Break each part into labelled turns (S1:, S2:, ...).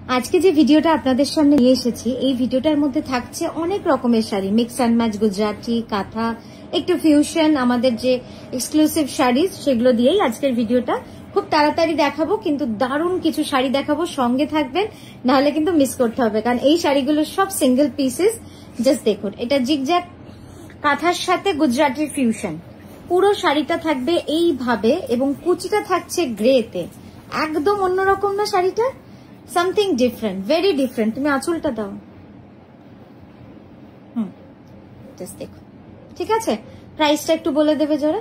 S1: আজকে যে ভিডিওটা আপনাদের সামনে নিয়ে এসেছি, এই ভিডিওটার মধ্যে থাকছে অনেক রকমের sari, mix and match, Gujarati, কাঁথা, একটু ফিউশন, আমাদের যে এক্সক্লুসিভ শাড়ি সেগুলো দিয়েই আজকের ভিডিওটা। খুব তাড়াতাড়ি দেখাবো, কিন্তু দারুণ কিছু শাড়ি দেখাবো, সঙ্গে থাকবেন, নাহলে কিন্তু মিস করতে হবে, কারণ এই শাড়িগুলো সব সিঙ্গেল পিসেস। জাস্ট দেখুন, এটা জিগজ্যাগ কাঁথার সাথে গুজরাটির ফিউশন। পুরো শাড়িটা থাকবে এইভাবে এবং কুচিটা থাকছে গ্রেতে, একদম অন্যরকম না শাড়িটা, সামথিং ডিফারেন্ট, ভেরি ডিফারেন্ট। তুমি আঁচলটা দাও, জাস্ট দেখো, ঠিক আছে? প্রাইসটা একটু বলে দেবে যারা।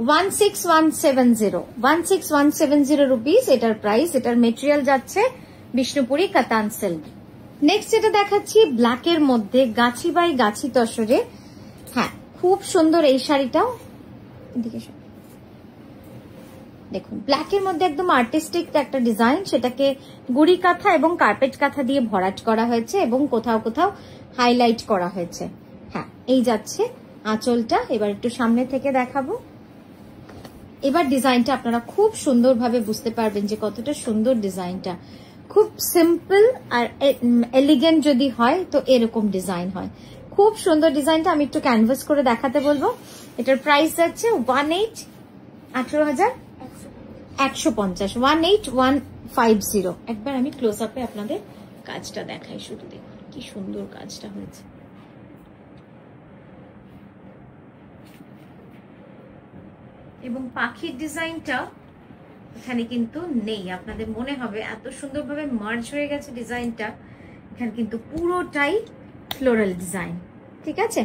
S1: 16,170 রুপিস এটার প্রাইস। এটার মেটেরিয়াল যাচ্ছে বিষ্ণুপুরি কাতান সিল্ক। নেক্সট যেটা দেখাচ্ছি ব্ল্যাকের মধ্যে গাছি বাই গাছি তসরে। হ্যাঁ, খুব সুন্দর এই শাড়িটাও। এদিকে দেখুন, ব্ল্যাকের মধ্যে একদম আর্টিস্টিক একটা ডিজাইন, সেটাকে গুড়ি কাঁথা এবং কার্পেট কাঁথা দিয়ে ভরাট করা হয়েছে এবং কোথাও কোথাও হাইলাইট করা হয়েছে। হ্যাঁ, এই যাচ্ছে আঁচলটা। এবার একটু সামনে থেকে দেখাবো। এবার ডিজাইনটা আপনারা খুব সুন্দরভাবে বুঝতে পারবেন যে কতটা সুন্দর ডিজাইনটা। খুব সিম্পল আর এলিগেন্ট যদি হয় তো এরকম ডিজাইন হয়। খুব সুন্দর ডিজাইনটা। আমি একটু ক্যানভাস করে দেখাতে বলবো। এটার প্রাইস যাচ্ছে 18,150, 18,150। একবার আমি ক্লোজ আপে আপনাদের কাজটা দেখাই, শুধু দেখুন কি সুন্দর কাজটা হয়েছে। এবং পাখির ডিজাইনটা এখানে কিন্তু নেই, আপনাদের মনে হবে এত সুন্দরভাবে মার্জ হয়ে গেছে ডিজাইনটা। এখানে কিন্তু পুরোটাই ফ্লোরাল ডিজাইন, ঠিক আছে?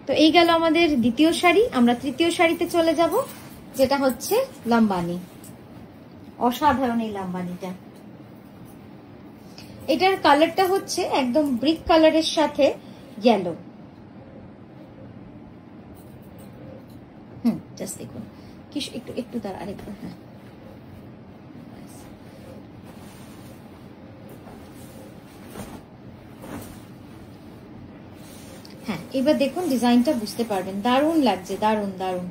S1: তো এই গেল আমাদের দ্বিতীয় শাড়ি। আমরা তৃতীয় শাড়িতে চলে যাব, যেটা হচ্ছে লাম্বানি। অসাধারণ এই লাম্বানিটা। এটার কালারটা হচ্ছে একদম ব্রিক কালারের সাথে ইয়েলো। জাস্ট দেখুন কি একটু তার আরেকবার। হ্যাঁ, এবার দেখুন ডিজাইনটা বুঝতে পারবেন, দারুণ লাগছে, দারুণ দারুণ,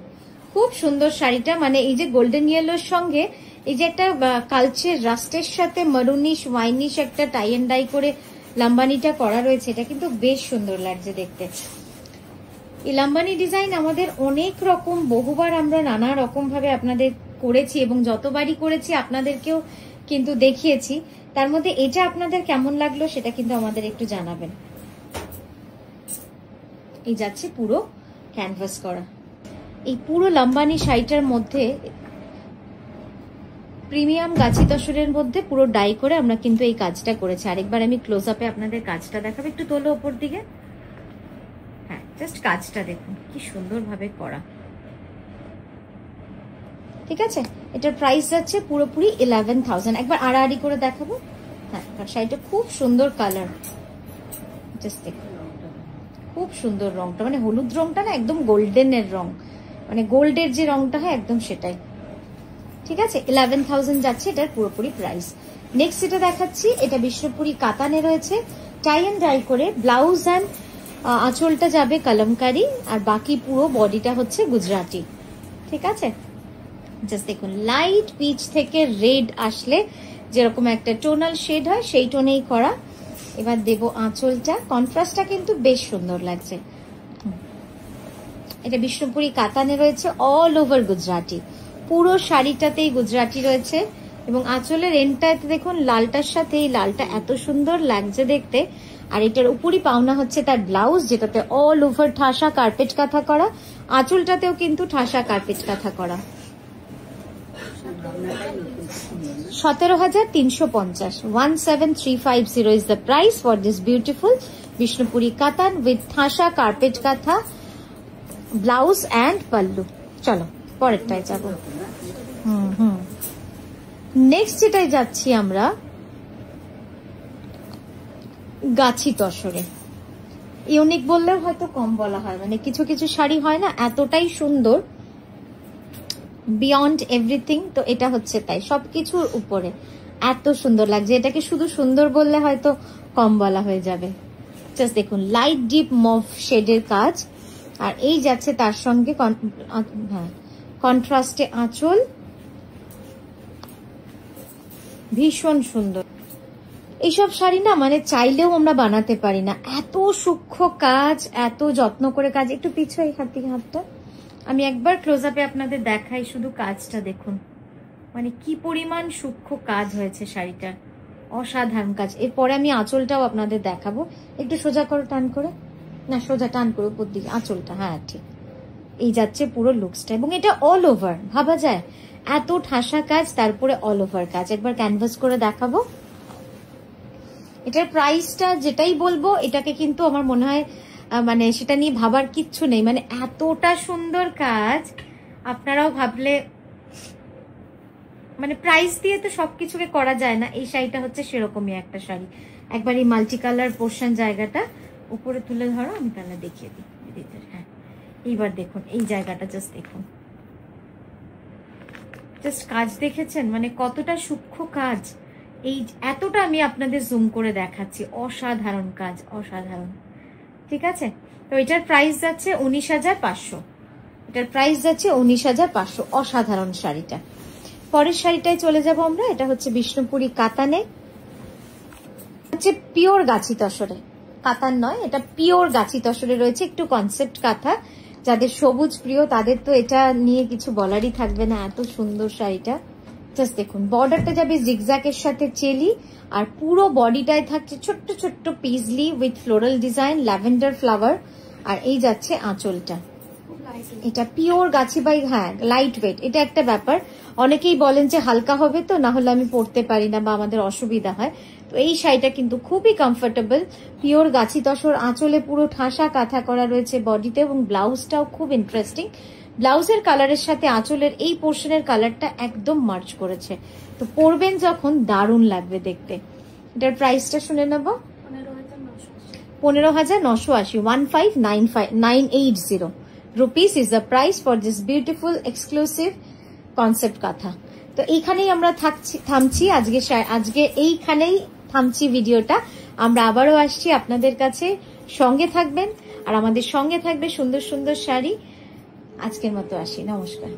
S1: খুব সুন্দর শাড়িটা। মানে এই যে গোল্ডেন ইয়েলোর সঙ্গে এই যে একটা কালচে রাস্টের সাথে মারুনিশ ওয়াইনিশ একটা টাই এন্ড ডাই করে লাম্বানিটা করা রয়েছে, এটা কিন্তু বেশ সুন্দর লাগছে দেখতে। এই লাম্বানি ডিজাইন আমাদের অনেক রকম, বহুবার আমরা নানা রকম ভাবে আপনাদের করেছি এবং যতবারই করেছি আপনাদেরকেও কিন্তু দেখিয়েছি। তার মধ্যে এটা আপনাদের কেমন লাগলো সেটা কিন্তু আমাদের একটু জানাবেন। এই যাচ্ছে পুরো ক্যানভাস করা। এই পুরো লাম্বানি শাড়িটার মধ্যে প্রিমিয়াম গাছি তসরের মধ্যে পুরো ডাই করে আমরা কিন্তু এই কাজটা করেছি। আরেকবার আমি ক্লোজ আপে আপনাদের কাজটা দেখাবো, একটু তোলো ওপর দিকে। হ্যাঁ, জাস্ট কাজটা দেখুন কি সুন্দরভাবে করা, ঠিক আছে? এটার প্রাইস যাচ্ছে পুরোপুরি 11,000। একবার আড়াআড়ি করে দেখাবো। হ্যাঁ, শাড়িটা খুব সুন্দর কালার, জাস্ট দেখুন খুব সুন্দর রংটা, মানে হলুদ রংটা না, একদম গোল্ডেনের রং, মানে গোল্ডের যে রংটা হয় একদম সেটাই, ঠিক আছে? 11,000 যাচ্ছে এটার পুরোপুরি প্রাইস। নেক্সট যেটা দেখাচ্ছি, এটা বিষ্ণুপুরি কাতানে রয়েছে, টাই এন্ড ডাই করে। ব্লাউজ অ্যান্ড আঁচলটা যাবে কলমকারি, আর বাকি পুরো বডিটা হচ্ছে গুজরাটি, ঠিক আছে? জাস্ট দেখুন, লাইট পিচ থেকে রেড আসলে যেরকম একটা টোনাল শেড হয় সেই টোনেই করা। এবার দেব আঁচলটা, কন্ট্রাস্টটা কিন্তু বেশ সুন্দর লাগছে। এটা বিষ্ণুপুরি কাতানে রয়েছে, অল ওভার গুজরাটি, পুরো শাড়িটাতেই গুজরাটি রয়েছে। এবং আঁচলের এন্ডটাতে দেখুন লালটার সাথে এই লালটা এত সুন্দর লাগছে দেখতে। আর এটার উপরই পাওনা হচ্ছে তার ব্লাউজ, যেটাতে অল ওভার ঠাসা কার্পেট কাঁথা করা, আঁচলটাতেও কিন্তু ঠাসা কার্পেট কাঁথা করা। 17,350, 17,350 is the price for this beautiful Vishnupuri Katan with Thasha carpet katha, blouse and pallu. চলো পরেরটায় যাব। নেক্সট যেটাই যাচ্ছি আমরা গাছি তসরে। ইউনিক বললেও হয়তো কম বলা হয়, মানে কিছু কিছু শাড়ি হয় না এতটাই সুন্দর, বিয়ন্ড এভরিথিং। তো এটা হচ্ছে তাই, সবকিছুর উপরে এত সুন্দর লাগছে। এটাকে শুধু সুন্দর বললে হয়তো কম বলা হয়ে যাবে। জাস্ট দেখুন, লাইট ডিপ মভ শেডের কাজ, আর এই যাচ্ছে তার সঙ্গে কন্ট্রাস্টে আঁচল। ভীষণ সুন্দর। এইসব শাড়ি না মানে চাইলেও আমরা বানাতে পারি না, এত সূক্ষ্ম কাজ, এত যত্ন করে কাজ। একটু পিছু এই হাত থেকে হাতটা আমি একবার ক্লোজ আপে আপনাদের দেখাই, শুধু কাজটা দেখুন, মানে কি পরিমাণ সূক্ষ্ম কাজ হয়েছে শাড়িটার, অসাধারণ কাজ। এরপরে আমি আঁচলটাও আপনাদের দেখাবো। একটু সোজা করো, টান করে, না সোজা টান করে উপর দিকে আঁচলটা, হ্যাঁ ঠিক। এই যাচ্ছে পুরো লুকসটা, এবং এটা অল ওভার, ভাবা যায় এত ঠাসা কাজ, তারপরে অল ওভার কাজ। একবার ক্যানভাস করে দেখাবো। এটার প্রাইসটা যেটাই বলবো, এটাকে কিন্তু আমার মনে হয় মানে সেটা নিয়ে ভাবার কিচ্ছু নেই, মানে এতটা সুন্দর কাজ আপনারাও ভাবলে, মানে প্রাইস দিয়ে তো সবকিছুকে করা যায় না। এই শাড়িটা হচ্ছে সেরকমই একটা শাড়ি, একবার এই মাল্টি কালার পোর্শন জায়গাটা উপরে তুলে ধরো, আমি তাহলে দেখিয়ে দিই। হ্যাঁ এইবার দেখুন এই জায়গাটা, জাস্ট দেখুন, জাস্ট কাজ দেখেছেন মানে কতটা সূক্ষ্ম কাজ। এই এতটা আমি আপনাদের জুম করে দেখাচ্ছি, অসাধারণ কাজ, অসাধারণ। ঠিক আছে, তো এটার প্রাইস যাচ্ছে 19,500, এটার প্রাইস যাচ্ছে 19,500। অসাধারণ শাড়িটা। পরের শাড়িটায় চলে যাব আমরা। এটা হচ্ছে বিষ্ণুপুরি কাতানে, হচ্ছে পিওর গাছি তসরে, কাতান নয়, এটা পিওর গাছি তসরে রয়েছে, একটু কনসেপ্ট কাঁথা। যাদের সবুজ প্রিয় তাদের তো এটা নিয়ে কিছু বলারই থাকবে না, এত সুন্দর শাড়িটা। জাস্ট দেখুন, বর্ডারটা যাবে জিগজ্যাগের সাথে চেলি, আর পুরো বডিটায় থাকছে ছোট্ট ছোট্ট paisley with floral design, lavender flower. আর এই যাচ্ছে আঁচলটা, এটা পিওর গাছি বাই, হ্যাঁ লাইট ওয়েট। এটা একটা ব্যাপার, অনেকেই বলেন যে হালকা হবে তো, না হলে আমি পরতে পারি না বা আমাদের অসুবিধা হয়। তো এই শাড়িটা কিন্তু খুবই কমফোর্টেবল, পিওর গাছি তসর, আঁচলে পুরো ঠাসা কাঁথা করা রয়েছে বডিতে, এবং ব্লাউজটাও খুব ইন্টারেস্টিং। ব্লাউজের কালারের সাথে আঁচলের এই পোর্শনের কালারটা একদম মার্চ করেছে, তো পরবেন যখন দারুণ লাগবে দেখতে। এটার প্রাইসটা শুনে নেব, 15,980, 15,980 rupees is the price for this beautiful exclusive concept কাঁথা। তো এইখানেই আমরা থামছি আজকে এইখানেই থামছি ভিডিওটা। আমরা আবারও আসছি আপনাদের কাছে, সঙ্গে থাকবেন আর আমাদের সঙ্গে থাকবে সুন্দর সুন্দর শাড়ি। আজকের মতো আসি, নমস্কার।